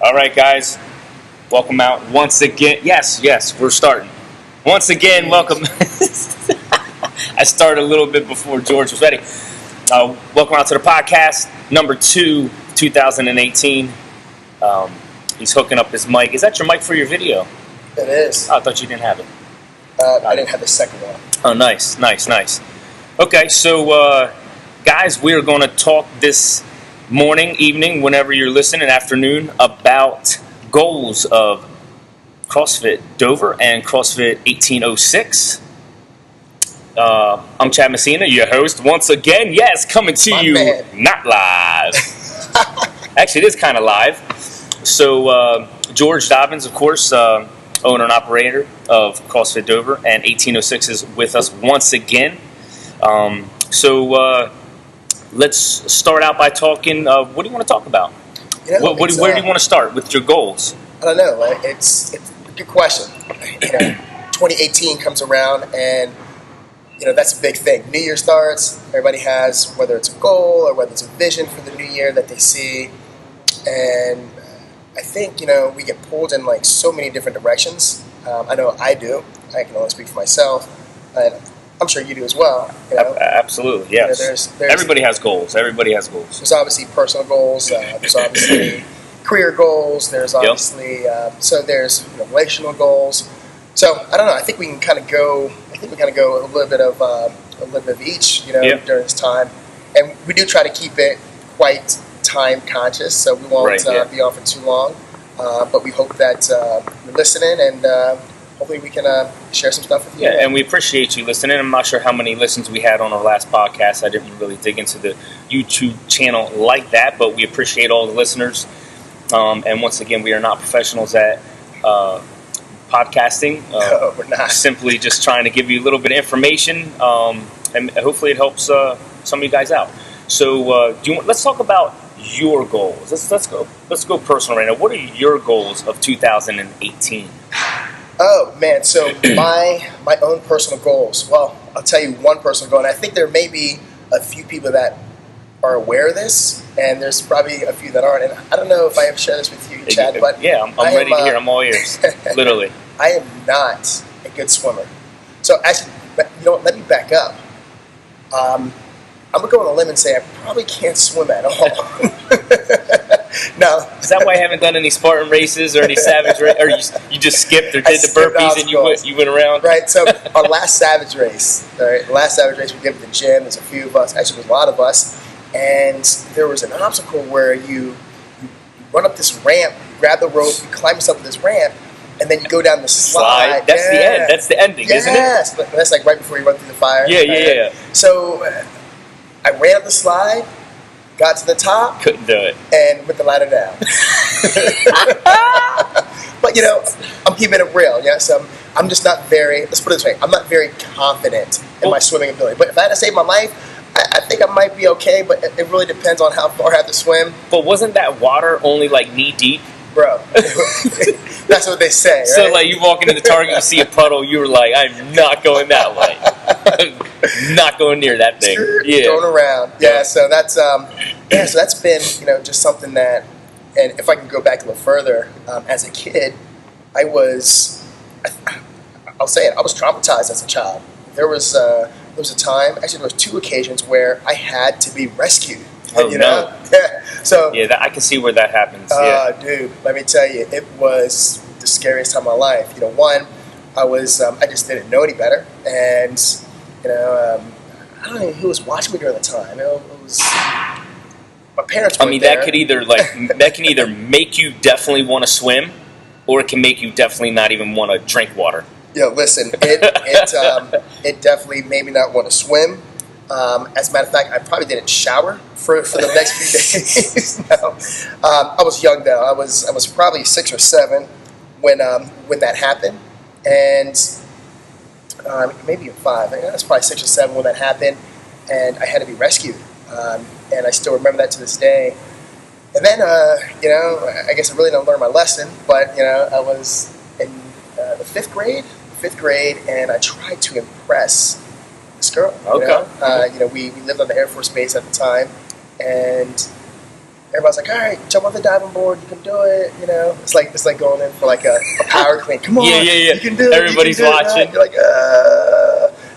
All right, guys. Welcome out once again. Yes, we're starting. Once again, welcome. I started a little bit before George was ready. Welcome out to the podcast, number 2, 2018. He's hooking up his mic. Is that your mic for your video? It is. Oh, I thought you didn't have it. I didn't have the second one. Oh, nice. Okay, so guys, we're going to talk this morning, evening, whenever you're listening, afternoon, about goals of CrossFit Dover and CrossFit 1806. I'm Chad Messina, your host, once again. Yes, coming to you, not live. Actually, it is kind of live. So, George Dobbins, of course, owner and operator of CrossFit Dover, and 1806 is with us once again. Let's start out by talking. What do you want to talk about? Where do you want to start with your goals? I don't know. It's a good question. 2018 comes around, and that's a big thing. New Year starts. Everybody has, whether it's a goal or whether it's a vision for the new year that they see, and I think we get pulled in like so many different directions. I know I do. I can only speak for myself, and I'm sure you do as well. Absolutely, yes. There's everybody has goals. There's obviously personal goals. There's obviously career goals. There's obviously there's relational goals. So I don't know. I think we can kind of go. A little bit of each. During this time, and we do try to keep it quite time conscious, so we won't be on for too long. But we hope that you're listening, and hopefully we can share some stuff with you. Yeah, and we appreciate you listening. I'm not sure how many listens we had on our last podcast. I didn't really dig into the YouTube channel like that, but we appreciate all the listeners. And once again, we are not professionals at podcasting. No, we're not. Simply just trying to give you a little bit of information, and hopefully it helps some of you guys out. So let's talk about your goals. Let's go personal right now. What are your goals of 2018? Oh man, so my own personal goals. Well, I'll tell you one personal goal, and I think there may be a few people that are aware of this, and there's probably a few that aren't. And I don't know if I have shared this with you, Chad, but I'm ready to hear. I'm all ears, literally. I am not a good swimmer. So actually, let me back up. I'm gonna go on a limb and say I probably can't swim at all. No. Is that why I haven't done any Spartan races or any Savage race? Or you just skipped or did the burpees and you went around? Right, so our last Savage race, we did at the gym. There's a few of us, actually there's a lot of us, and there was an obstacle where you run up this ramp, you grab the rope, you climb yourself up this ramp, and then you go down the slide. That's the end. That's the ending, isn't it? Yes, that's like right before you run through the fire. Yeah. So I ran up the slide, got to the top. Couldn't do it. And with the ladder down. But, I'm keeping it real. So I'm just not let's put it this way, I'm not very confident in my swimming ability. But if I had to save my life, I think I might be okay, but it really depends on how far I have to swim. But wasn't that water only like knee deep? Bro, that's what they say, right? So, like, you walk into the Target, you see a puddle, you were like, I'm not going that way. Not going near that thing. Going around. Yeah, so that's so that's been, just something that, and if I can go back a little further, as a kid, I'll say it, I was traumatized as a child. There was a time, actually there was 2 occasions where I had to be rescued. Oh, no. Yeah. So I can see where that happens. Dude, let me tell you, it was the scariest time of my life. One, I just didn't know any better, and I don't know who was watching me during the time. It was my parents. I mean, that could either make you definitely want to swim, or it can make you definitely not even want to drink water. Listen, it definitely made me not want to swim. As a matter of fact, I probably didn't shower for the next few days. No. I was young though. I was probably 6 or 7 when that happened, and maybe 5. I was probably 6 or 7 when that happened, and I had to be rescued. And I still remember that to this day. And then, I guess I really didn't learn my lesson, but I was in the 5th grade, and I tried to impress this girl. Okay. We lived on the Air Force Base at the time, and everybody's like, all right, jump on the diving board, you can do it. You know, it's like going in for like a power clean. Come on, you can do it. Everybody's watching. You're like,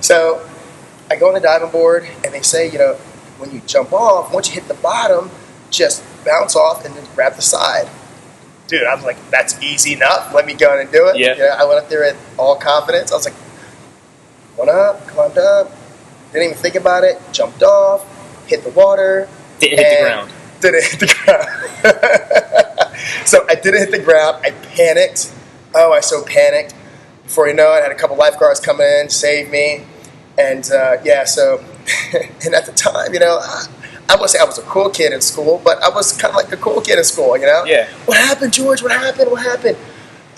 So I go on the diving board, and they say, you know, when you jump off, once you hit the bottom, just bounce off and then grab the side. Dude, I was like, that's easy enough. Let me go in and do it. Yeah. I went up there at all confidence. I was like, went up, climbed up, didn't even think about it, jumped off, hit the water. Didn't hit the ground. Didn't hit the ground. So I didn't hit the ground. I panicked. Oh, I so panicked. Before you know it, I had a couple lifeguards come in, save me. And so, and at the time, you know, I would say I was a cool kid in school, but I was kind of like the cool kid in school, you know? Yeah. What happened, George? What happened?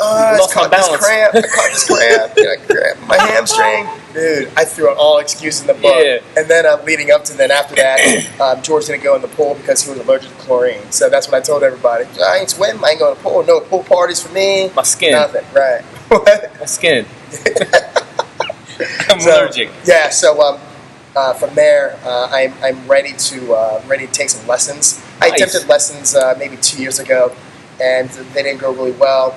I caught this cramp. I caught this cramp. You know, I grabbed my hamstring. Dude, I threw out all excuses in the book. Yeah. And then leading up to then after that, George didn't go in the pool because he was allergic to chlorine. So that's when I told everybody, I ain't swim. I ain't going to the pool. No pool parties for me. My skin. Nothing. Right. My skin. I'm allergic. Yeah. So from there, I'm ready to take some lessons. I attempted lessons maybe 2 years ago, and they didn't go really well.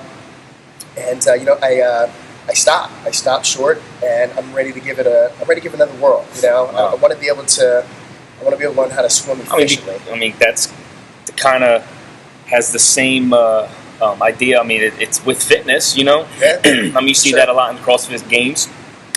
And you know, I stopped. I stopped short, and I'm ready to give it another whirl. You know, Wow. I want to be able to learn how to swim efficiently. I mean that's kind of has the same idea. I mean, it's with fitness, you know. Yeah. I mean, you see that a lot in the CrossFit games.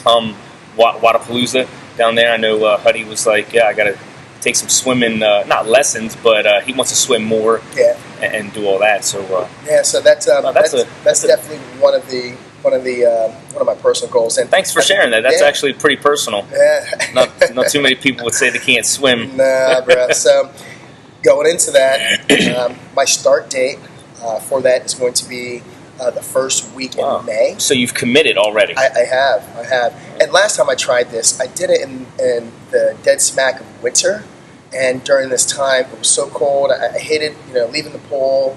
Wadapalooza down there. I know Huddy was like, yeah, I got to take some swimming, not lessons, but he wants to swim more. Yeah. And do all that. So so that's definitely one of my personal goals. And thanks for sharing that. That's actually pretty personal. Yeah. Not too many people would say they can't swim. Nah, bro. So going into that, my start date for that is going to be the first week in May. So you've committed already. I have. And last time I tried this, I did it in the dead smack of winter. And during this time, it was so cold. I hated, you know, leaving the pool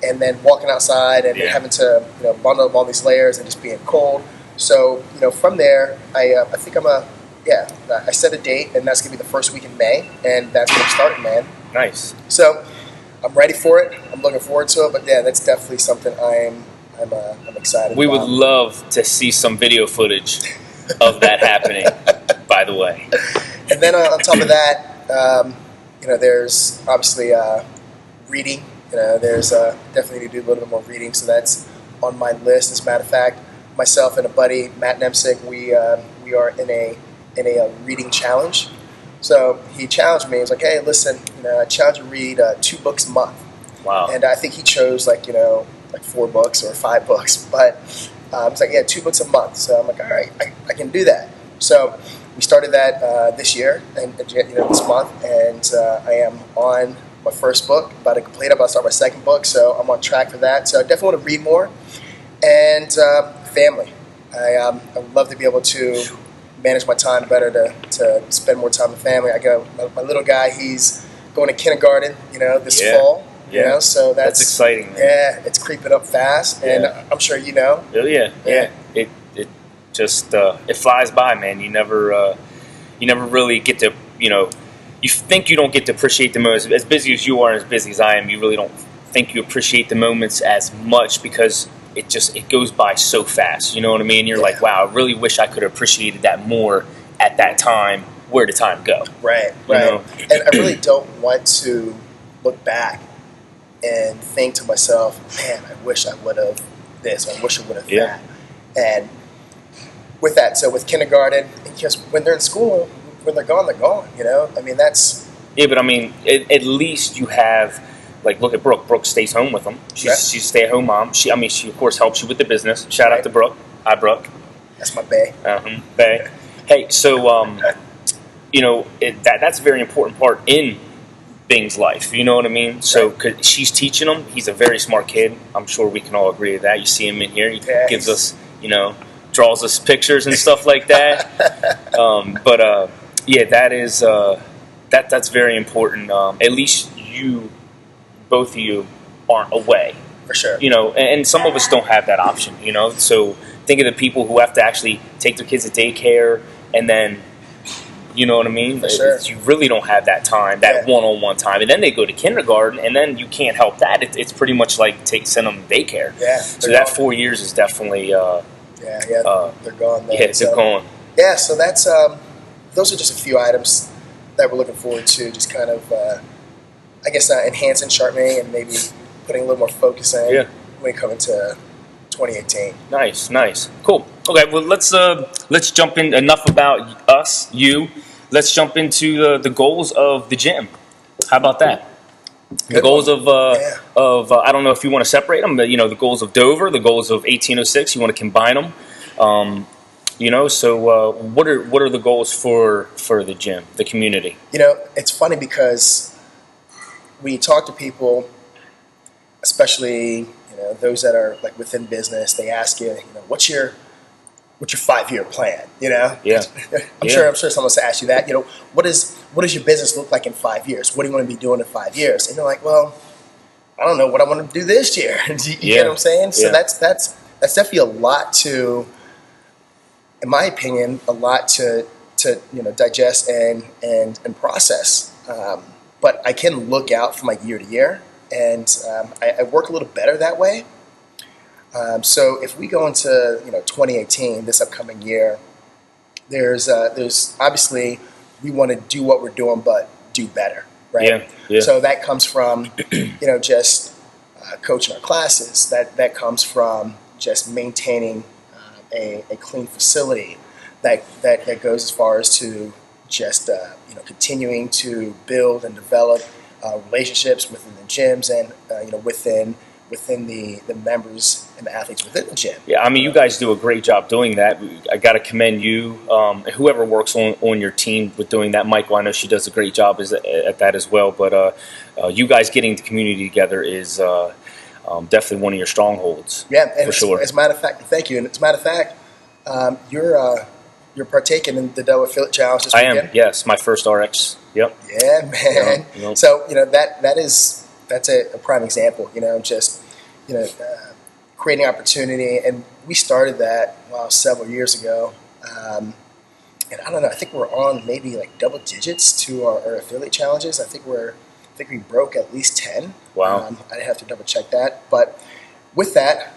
and then walking outside and having to, you know, bundle up all these layers and just being cold. So, you know, from there, I think I set a date, and that's gonna be the first week in May, and that's when I'm starting, man. Nice. So, I'm ready for it. I'm looking forward to it. But yeah, that's definitely something I'm excited. We about. would love to see some video footage of that happening. By the way. And then on top of that. You know, there's obviously reading. You know, there's definitely need to do a little bit more reading, so that's on my list. As a matter of fact, myself and a buddy, Matt Nemsick, we are in a reading challenge. So he challenged me. He was like, "Hey, listen, you know, I challenge you to read 2 books a month." Wow. And I think he chose like 4 books or 5 books, but it's like 2 books a month. So I'm like, all right, I can do that. So we started that this year, and this month, and I am on my first book, about to complete. I'm about to start my second book, so I'm on track for that. So I definitely want to read more, and family. I would love to be able to manage my time better to spend more time with family. I got my little guy; he's going to kindergarten, you know, this fall. Yeah. You know, so that's exciting. Man. Yeah, it's creeping up fast, and I'm sure you know. Oh yeah. It just it flies by, man. You never really get to, you know, you think you don't get to appreciate the moments. As busy as you are, as busy as I am, you really don't think you appreciate the moments as much because it goes by so fast. You know what I mean? You're like, wow, I really wish I could have appreciated that more at that time. Where did time go? Right. You know? And I really don't want to look back and think to myself, man, I wish I would have this, or I wish I would have that. And with that, so with kindergarten, just when they're in school, when they're gone, you know? I mean, that's... Yeah, but I mean, at least you have, like, look at Brooke. Brooke stays home with them. She's a stay-at-home mom. She, of course, helps you with the business. Shout out to Brooke. Hi, Brooke. That's my bae. Bae. Hey, so, you know, that's a very important part in Bing's life. You know what I mean? So, cause she's teaching him. He's a very smart kid. I'm sure we can all agree to that. You see him in here. He gives us, you know... draws us pictures and stuff like that. Yeah, that is that's very important. At least both of you aren't away. For sure. You know, and some of us don't have that option, you know. So think of the people who have to actually take their kids to daycare and then You know what I mean? For sure. You really don't have that time, that one-on-one time. And then they go to kindergarten, and then you can't help that. It's pretty much like send them daycare. Yeah. So that 4 years is definitely... they're gone then. Yeah, they're gone. Yeah, so that's... those are just a few items that we're looking forward to, just kind of, I guess, enhancing, sharpening, and maybe putting a little more focus in when we come into 2018. Nice. Cool. Okay, well, let's jump in. Enough about us, you. Let's jump into the goals of the gym. How about that? The goals of I don't know if you want to separate them, but the goals of Dover, the goals of 1806. You want to combine them. So what are the goals for the gym, the community? It's funny because when you talk to people, especially those that are like within business, they ask you, what's your 5-year plan? I'm sure someone's asked you that. What does your business look like in 5 years? What do you want to be doing in 5 years? And you're like, well, I don't know what I want to do this year. you get what I'm saying? So that's definitely a lot to, in my opinion, a lot to digest and process. But I can look out from like year to year, and I work a little better that way. So if we go into 2018, this upcoming year, there's obviously we want to do what we're doing, but do better, right? Yeah. So that comes from just coaching our classes. That comes from just maintaining a clean facility. That goes as far as to just continuing to build and develop relationships within the gyms and within the members and the athletes within the gym. Yeah, I mean, you guys do a great job doing that. I got to commend you, whoever works on your team with doing that. Michael, I know she does a great job at that as well. But you guys getting the community together is definitely one of your strongholds. Yeah, and for sure. As a matter of fact, thank you. And as a matter of fact, you're partaking in the Dell Affiliate Challenge this weekend. I am. Yes, my first RX. Yep. Yeah, man. Yep. So that's a prime example. Creating opportunity, and we started that several years ago. And I don't know. I think we're on maybe like double digits to our affiliate challenges. I think we broke at least 10. Wow. I'd have to double check that. But with that,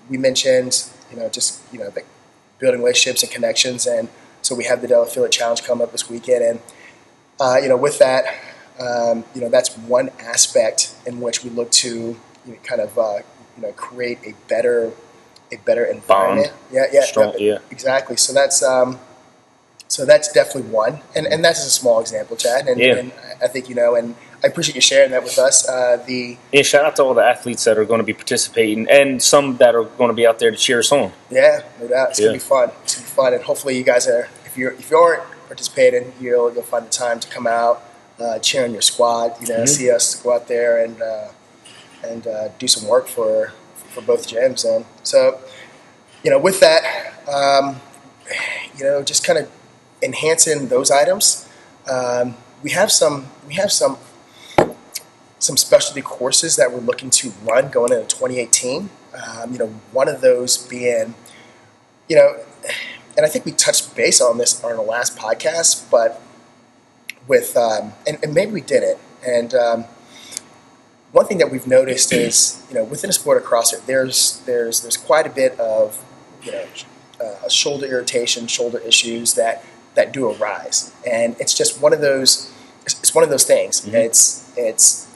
we mentioned the building relationships and connections, and so we have the Dell Affiliate Challenge coming up this weekend, and with that, that's one aspect in which we look to create a better environment. Bond. Strong, exactly. So that's definitely one, and that's just a small example, Chad. And I think and I appreciate you sharing that with us. Shout out to all the athletes that are going to be participating, and some that are going to be out there to cheer us on. Yeah, no doubt. It's gonna be fun. It's gonna be fun, and hopefully you guys are. If you aren't participating, you'll find the time to come out, cheer on your squad. See us go out there and do some work for both gyms. And so, with that, just kind of enhancing those items. We have some specialty courses that we're looking to run going into 2018. One of those being, and I think we touched base on this on our last podcast, but with and maybe we didn't. And one thing that we've noticed is, within the sport of CrossFit, there's quite a bit of shoulder irritation, shoulder issues that do arise, and it's just one of those. It's one of those things. Mm-hmm. It's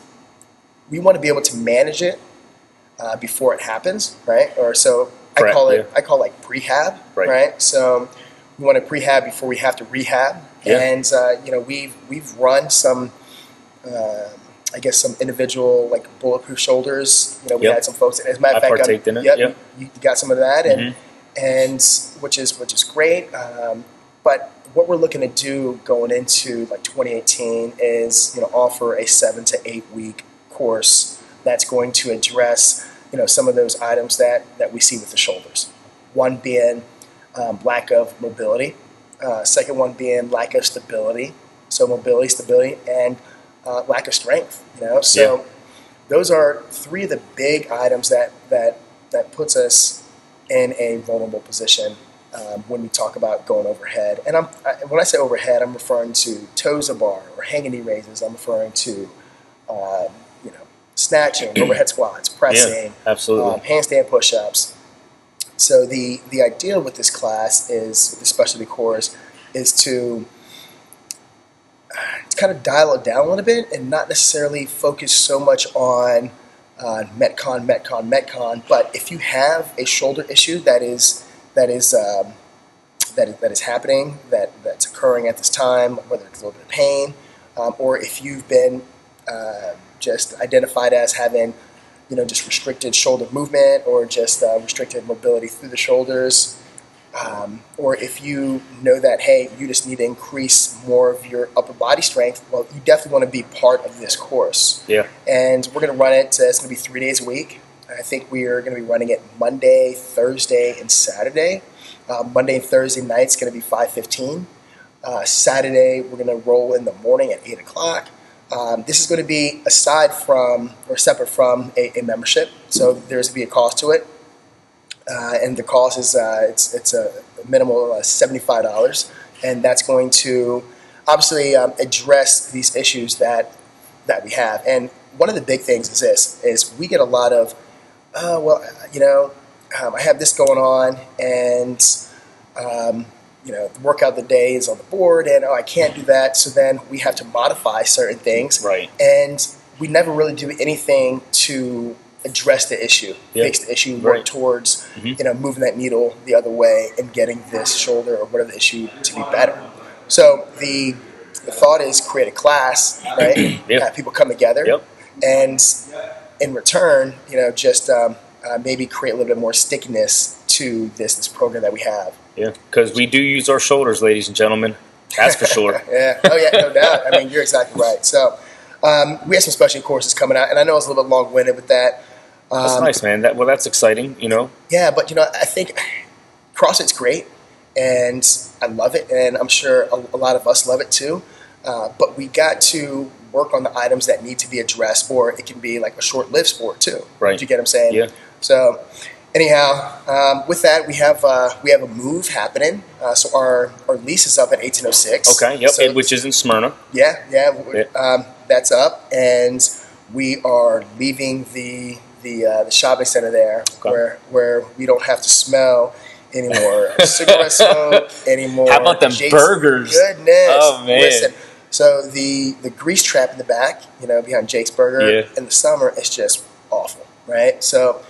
we want to be able to manage it before it happens, right? Or so Correct, I call it like prehab, right? So we want to prehab before we have to rehab, and we've run some. I guess some individual like bulletproof shoulders. We had some folks. As a matter of fact, partaked in it. You got some of that, and which is great. But what we're looking to do going into like 2018 is offer a 7 to 8 week course that's going to address some of those items that we see with the shoulders. One being lack of mobility. Second one being lack of stability. So mobility, stability, and lack of strength. So those are three of the big items that puts us in a vulnerable position when we talk about going overhead. And when I say overhead, I'm referring to toes a bar or hanging knee raises. I'm referring to snatching, overhead squats, pressing, absolutely, handstand push-ups. So the idea with this class is, with the specialty course, is to kind of dial it down a little bit and not necessarily focus so much on Metcon. But if you have a shoulder issue that is happening, that's occurring at this time, whether it's a little bit of pain, or if you've been just identified as having, just restricted shoulder movement or just restricted mobility through the shoulders, or if you know that, hey, you just need to increase more of your upper body strength, well, you definitely want to be part of this course. Yeah. And we're going to run it, it's going to be 3 days a week. I think we are going to be running it Monday, Thursday, and Saturday. Monday and Thursday night's going to be 5:15. Saturday, we're going to roll in the morning at 8 o'clock. This is going to be separate from a membership, so there's going to be a cost to it. And the cost is it's a minimal $75, and that's going to obviously address these issues that we have. And one of the big things is this: is we get a lot of, I have this going on, and the workout of the day is on the board, and I can't do that. So then we have to modify certain things, right? And we never really do anything to address the issue, fix the issue, work towards moving that needle the other way and getting this shoulder or whatever the issue to be better. So the thought is create a class, right? Have people come together, and in return, just maybe create a little bit more stickiness to this program that we have. Yeah, because we do use our shoulders, ladies and gentlemen. That's for sure. Yeah. Oh yeah, no doubt. I mean, you're exactly right. So we have some special courses coming out, and I know it's a little bit long-winded with that. That's nice, man. That's exciting, Yeah, but I think CrossFit's great, and I love it, and I'm sure a lot of us love it too. But we got to work on the items that need to be addressed, or it can be like a short-lived sport too. Right. Do you get what I'm saying? Yeah. So anyhow, with that, we have a move happening. So our lease is up at 1806. Okay. Yep. So, which is in Smyrna. Yeah. That's up, and we are leaving the shopping center there, where we don't have to smell anymore cigarette smoke anymore. How about them burgers? Goodness. Oh man. Listen, so the grease trap in the back, behind Jake's Burger in the summer is just awful, right? So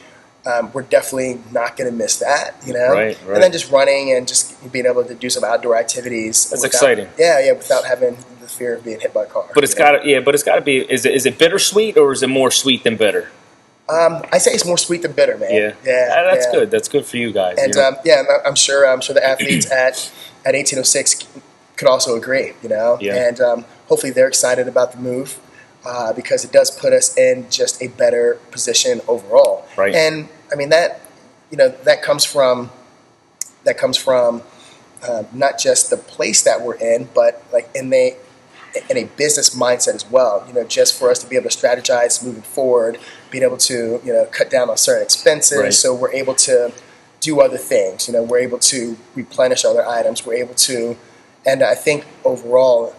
we're definitely not going to miss that, Right. And then just running and just being able to do some outdoor activities. That's exciting. Yeah, without having the fear of being hit by a car. But it's got to be. Is it bittersweet or is it more sweet than bitter? I say it's more sweet than bitter, man. Yeah. That's good. That's good for you guys. And I'm sure the athletes at 1806 could also agree, And hopefully they're excited about the move because it does put us in just a better position overall. Right. And I mean that comes from not just the place that we're in, but like in a business mindset as well. Just for us to be able to strategize moving forward, being able to cut down on certain expenses, so we're able to do other things. We're able to replenish other items. We're able to, and I think overall,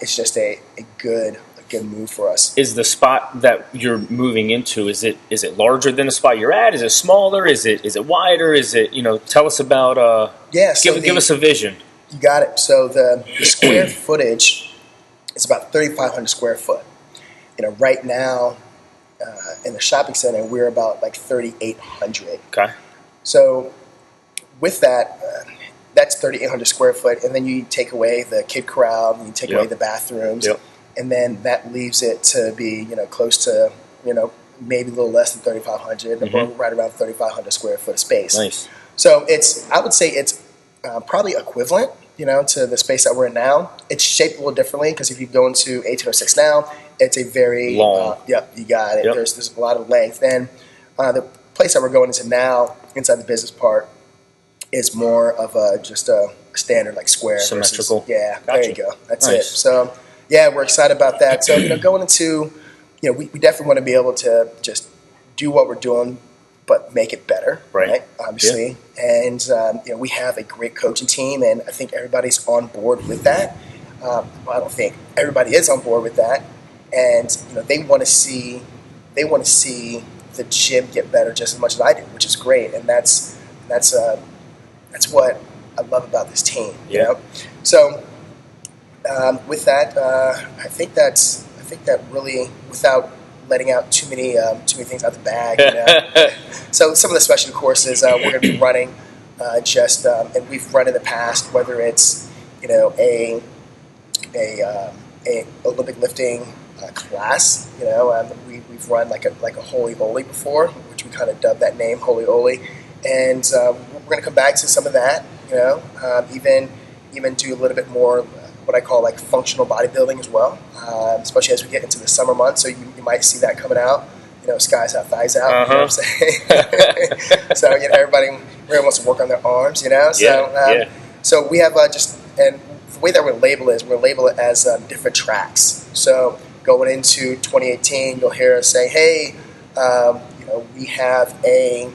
it's just a good move for us. Is the spot that you're moving into, is it larger than the spot you're at? Is it smaller? Is it wider? Is it, tell us about, give us a vision. You got it. So the square footage is about 3,500 square foot. Right now in the shopping center, we're about like 3,800. Okay. So with that, that's 3,800 square foot, and then you take away the kid corral, and you take away the bathrooms, and then that leaves it to be close to maybe a little less than 3,500, or right around 3,500 square foot of space. Nice. So I would say it's probably equivalent, to the space that we're in now. It's shaped a little differently because if you go into 1806 now, it's a very long. You got it. Yep. There's a lot of length. And the place that we're going into now, inside the business part, is more of just a standard like square. Symmetrical. Gotcha. There you go. That's nice. it. So we're excited about that. So going into, we definitely want to be able to just do what we're doing, but make it better, right? Obviously, and we have a great coaching team, and I think everybody's on board with that. Well, I don't think everybody is on board with that, and they want to see the gym get better just as much as I do, which is great, and that's what I love about this team. So with that, I think that really, without letting out too many things out the bag. So some of the special courses we're going to be running, and we've run in the past, whether it's a Olympic lifting class. We've run like a Holy Oli before, which we kind of dubbed that name Holy Oli, and we're going to come back to some of that. Even do a little bit more what I call like functional bodybuilding as well, especially as we get into the summer months. So you might see that coming out. Skies out, thighs out. You know what I'm saying? So everybody wants to work on their arms. So we have and the way that we're going to label it is we're going to label it as different tracks. So going into 2018, you'll hear us say, hey, we have a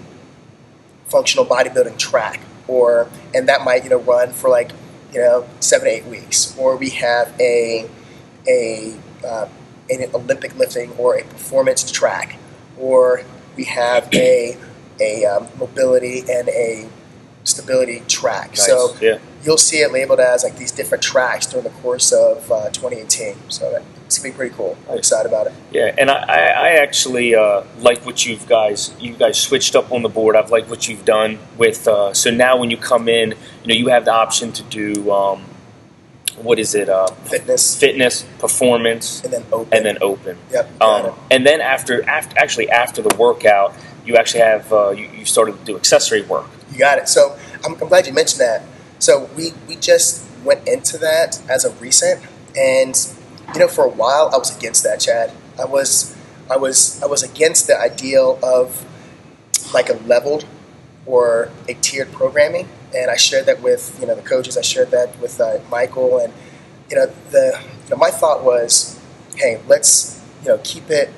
functional bodybuilding track, and that might run for like 7 to 8 weeks, or we have an Olympic lifting or a performance track, or we have a mobility and a stability track. Nice. So you'll see it labeled as like these different tracks during the course of 2018. So it's gonna be pretty cool. I'm excited about it. Yeah, and I actually like what you guys switched up on the board. I've liked what you've done with. So now when you come in, you have the option to do what is it? Fitness, performance, and then open. Yep. And then after the workout, you actually have you started to do accessory work. You got it. So I'm glad you mentioned that. So we just went into that as of recent, and for a while I was against that, Chad. I was against the ideal of like a leveled or a tiered programming, and I shared that with the coaches. I shared that with Michael, and my thought was, hey, let's keep it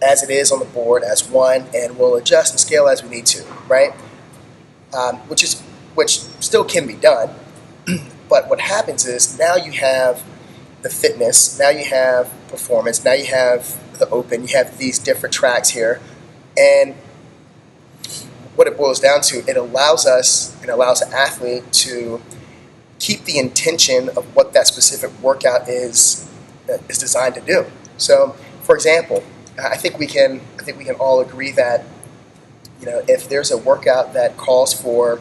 as it is on the board as one, and we'll adjust and scale as we need to, right? Which still can be done, but what happens is now you have the fitness, now you have performance, now you have the open, you have these different tracks here, and what it boils down to, it allows the athlete to keep the intention of what that specific workout is designed to do. So, for example, I think we can all agree that if there's a workout that calls for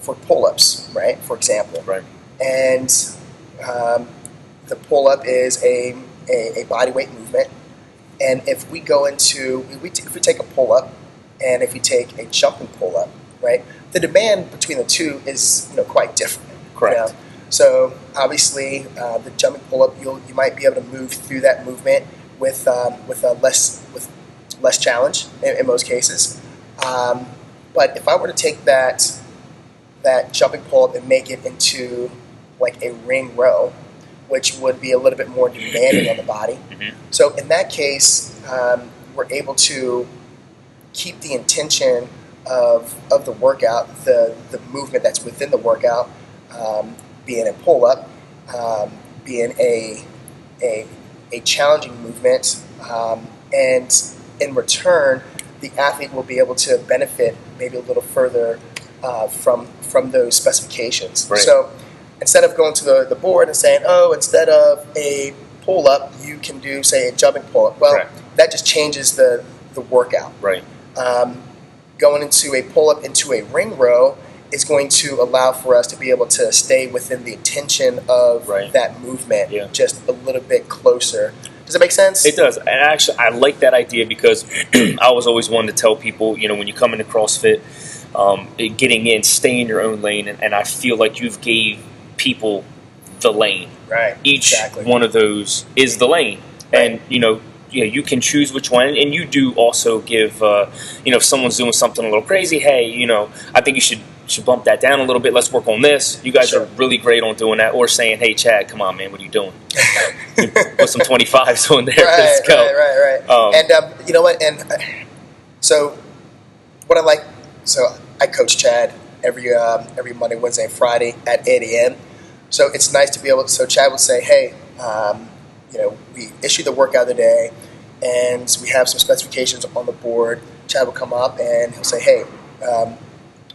pull-ups, right? For example, right, and the pull-up is a body weight movement, and if we take a pull-up and if you take a jumping pull-up, right, the demand between the two is quite different. Correct. So obviously, the jumping pull-up, you might be able to move through that movement with less challenge in most cases. But if I were to take that jumping pull-up and make it into like a ring row, which would be a little bit more demanding on the body. Mm-hmm. So in that case, we're able to keep the intention of the workout, the movement that's within the workout, being a pull-up, being a challenging movement, and in return, the athlete will be able to benefit maybe a little further from those specifications. Right. So instead of going to the board and saying, oh, instead of a pull-up, you can do, say, a jumping pull-up. Well, Correct. That just changes the workout. Right. Going into a pull-up into a ring row is going to allow for us to be able to stay within the intention of that movement just a little bit closer. Does that make sense? It does. And actually, I like that idea because I was always one to tell people, when you come into CrossFit, getting in, stay in your own lane. And I feel like you've gave people the lane. Right. Each one of those is the lane. Right. And, you can choose which one. And you do also give, if someone's doing something a little crazy, hey, I think you should bump that down a little bit. Let's work on this. You guys are really great on doing that. Or saying, hey, Chad, come on, man, what are you doing? Put some 25s on there. Let's go. Right. And you know what? And so what I like, so I coach Chad every Monday, Wednesday, and Friday at 8 a.m. So it's nice to be able to, so Chad would say, hey, we issue the workout of the day, and we have some specifications on the board. Chad will come up and he'll say, hey,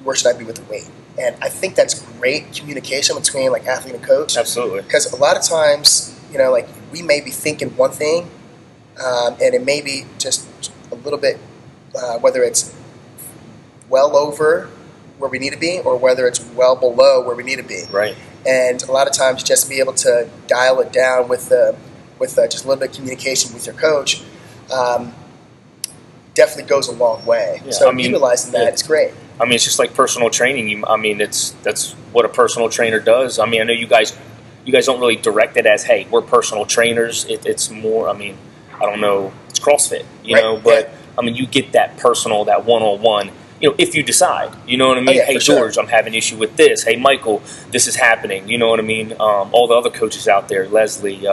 where should I be with the weight? And I think that's great communication between like athlete and coach. Absolutely. Because a lot of times, like we may be thinking one thing, and it may be just a little bit, whether it's well over where we need to be or whether it's well below where we need to be. Right. And a lot of times just be able to dial it down with just a little bit of communication with your coach definitely goes a long way. Yeah, so utilizing that is great. I mean, it's just like personal training. That's what a personal trainer does. I mean, I know you guys don't really direct it as, hey, we're personal trainers. It's more, I don't know, it's CrossFit, you know, but I mean, you get that personal, that one-on-one, if you decide, you know what I mean? Hey, George, sure. I'm having an issue with this. Hey, Michael, this is happening. You know what I mean? All the other coaches out there, Leslie,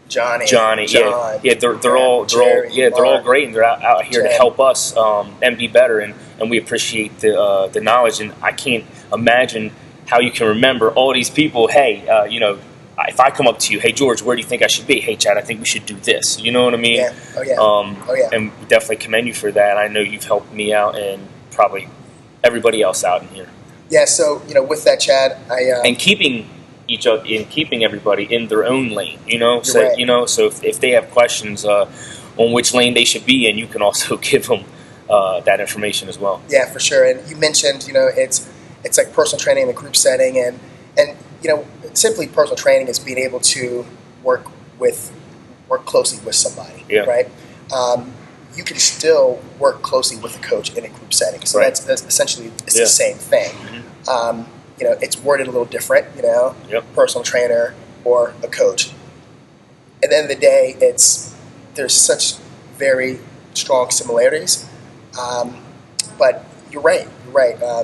Johnny, John, they're all great, and they're out here to help us and be better, and we appreciate the knowledge. And I can't imagine how you can remember all these people. Hey, if I come up to you, hey George, where do you think I should be? Hey Chad, I think we should do this. You know what I mean? Yeah. Oh yeah. And we definitely commend you for that. I know you've helped me out and probably everybody else out in here. Yeah. So with that, Chad, and keeping everybody in their own lane. So right. So if they have questions on which lane they should be in, you can also give them that information as well. Yeah, for sure. And you mentioned it's like personal training in the group setting, and simply personal training is being able to work closely with somebody, right? You can still work closely with a coach in a group setting, so that's essentially the same thing. Mm-hmm. It's worded a little different, personal trainer or a coach. At the end of the day, there's such very strong similarities, but you're right.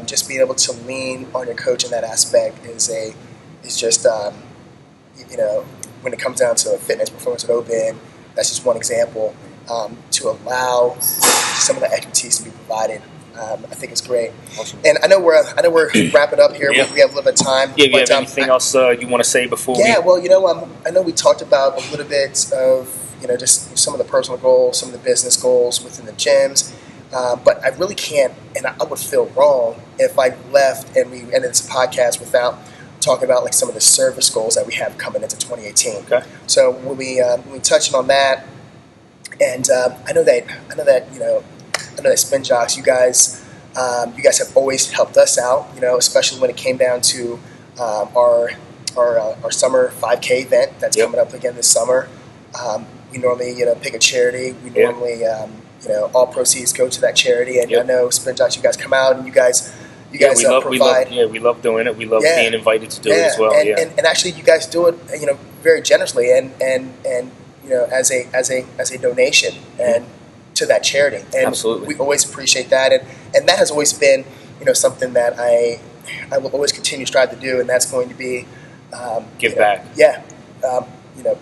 Just being able to lean on your coach in that aspect is just when it comes down to fitness performance at open, that's just one example. To allow some of the expertise to be provided, I think it's great. Awesome. And I know we're wrapping up here. Yeah. We have a little bit of time. Yeah, you have anything else you want to say before? I know we talked about a little bit of just some of the personal goals, some of the business goals within the gyms. But I really can't, and I would feel wrong if I left and we ended this podcast without talking about like some of the service goals that we have coming into 2018. Okay. So when we touching on that, and I know that Spin Jocks, you guys have always helped us out, especially when it came down to our summer 5K event that's coming up again this summer. We normally pick a charity. We normally all proceeds go to that charity, and I know Spin Jocks, you guys come out and you guys provide. We love doing it. We love being invited to do it as well. And actually, you guys do it, very generously, and as a donation and to that charity. And absolutely, we always appreciate that, and that has always been, something that I will always continue to strive to do, and that's going to be give back. Yeah.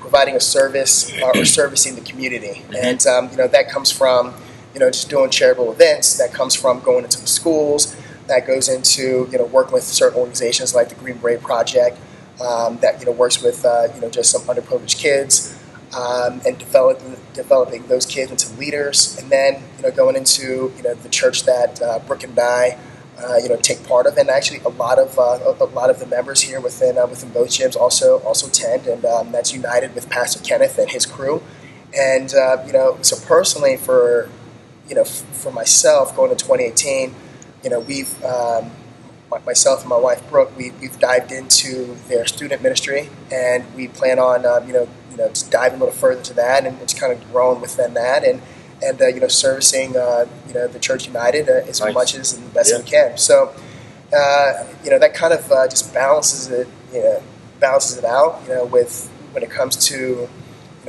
Providing a service or servicing the community, and that comes from just doing charitable events. That comes from going into the schools. That goes into working with certain organizations like the Green Beret Project that works with just some underprivileged kids and developing those kids into leaders, and then going into the church that Brooke and I take part of, and actually a lot of the members here within both gyms also attend, and that's United with Pastor Kenneth and his crew, and so personally for myself going to 2018, we've myself and my wife Brooke, we've dived into their student ministry, and we plan on just diving a little further to that, and it's kind of growing within that, and servicing the Church United as much as and the best we can. So that kind of just balances it out. With when it comes to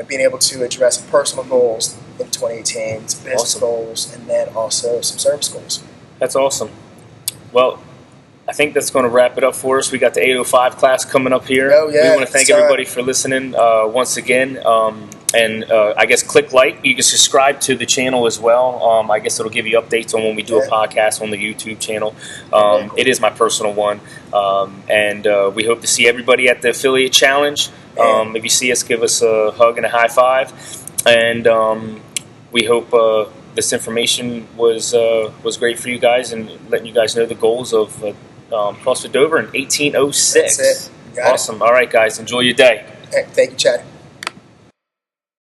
being able to address personal goals in 2018, some business goals, and then also some service goals. That's awesome. Well, I think that's going to wrap it up for us. We got the 805 class coming up here. Oh, yeah. We want to thank everybody for listening once again. I guess click like. You can subscribe to the channel as well. I guess it'll give you updates on when we do a podcast on the YouTube channel. Cool. It is my personal one. And we hope to see everybody at the Affiliate Challenge. If you see us, give us a hug and a high five. And we hope this information was great for you guys and letting you guys know the goals of CrossFit Dover in 1806. That's it. Got awesome. All right, guys. Enjoy your day. Hey, thank you, Chad.